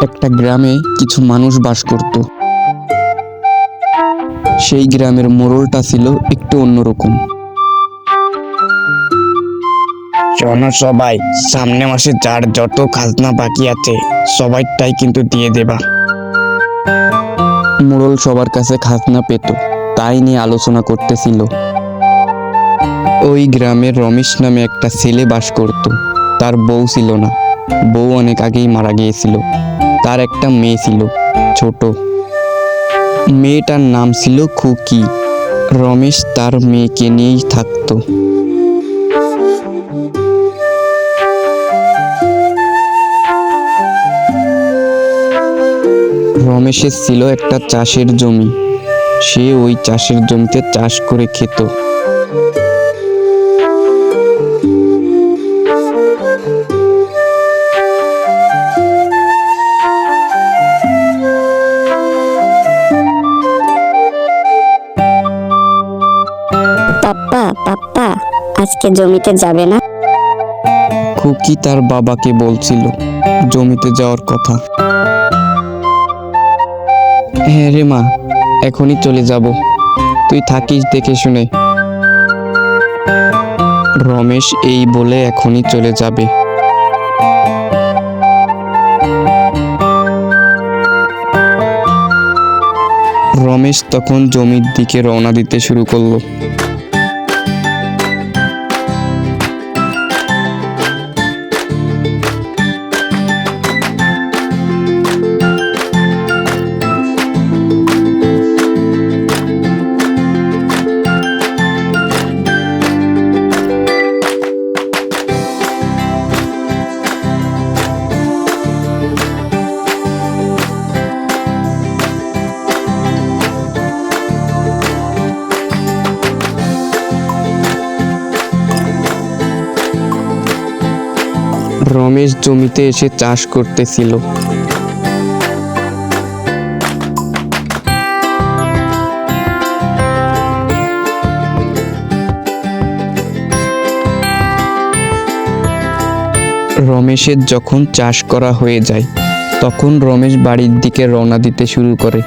একটা গ্রামে কিছু মানুষ বাস করত। সেই গ্রামের মোড়লটা ছিল একটু অন্যরকম। শোনো সবাই, সামনে মাসে যার যত খাজনা বাকি আছে সবাইটাই কিন্তু দিয়ে দেবা। মোড়ল সবার কাছে খাজনা পেত, তাই নিয়ে আলোচনা করতেছিল। ওই গ্রামে রমেশ নামে একটা ছেলে বাস করত। তার বউ ছিল না, বউ অনেক আগেই মারা গিয়েছিল। তার একটা মেয়ে ছিল, ছোট। মেয়েটার নাম ছিল খুকি। রমেশ তার মেয়েকে নিয়েই থাকতো। রমেশের ছিল একটা চাষের জমি। সে ওই চাষের জমিতে চাষ করে খেত। পাপ্পা পাপ্পা, আজকে জমিতে যাবে না? খুকি তার বাবাকে বলছিল জমিতে যাওয়ার কথা। হ্যাঁ রে মা, এখনই চলে যাব, তুই থাকিস দেখে শুনে। রমেশ এই বলে এখনই চলে যাবে। রমেশ তখন জমির দিকে রওনা দিতে শুরু করলো। রমেশ জমিতে এসে চাষ করতেছিল। রমেশের যখন চাষ করা হয়ে যায়, তখন রমেশ বাড়ির দিকে রওনা দিতে শুরু করে।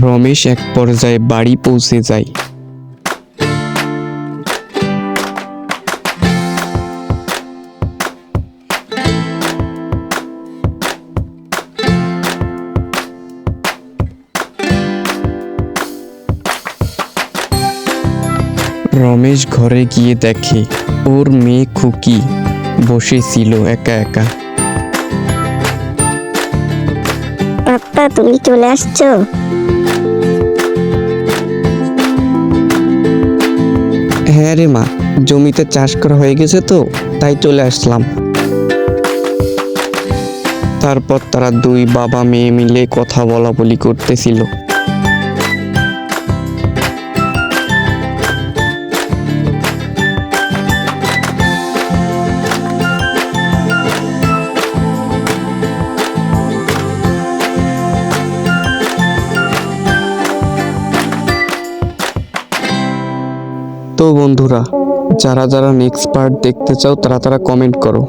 রমেশ এক পর্যায়ে বাড়ি পৌঁছে যায়। রমেশ ঘরে গিয়ে দেখে ওর মেয়ে খুকি বসেছিল একা একা। পাপ্পা, তুমি চলে আসছো? হ্যাঁ রে মা, জমিতে চাষ করা হয়ে গেছে তো, তাই চলে আসলাম। তারপর তারা দুই বাবা মেয়ে মিলে কথা বলা বলি করতেছিল। তো বন্ধুরা, যারা যারা নেক্সট পার্ট দেখতে চাও তারা কমেন্ট করো।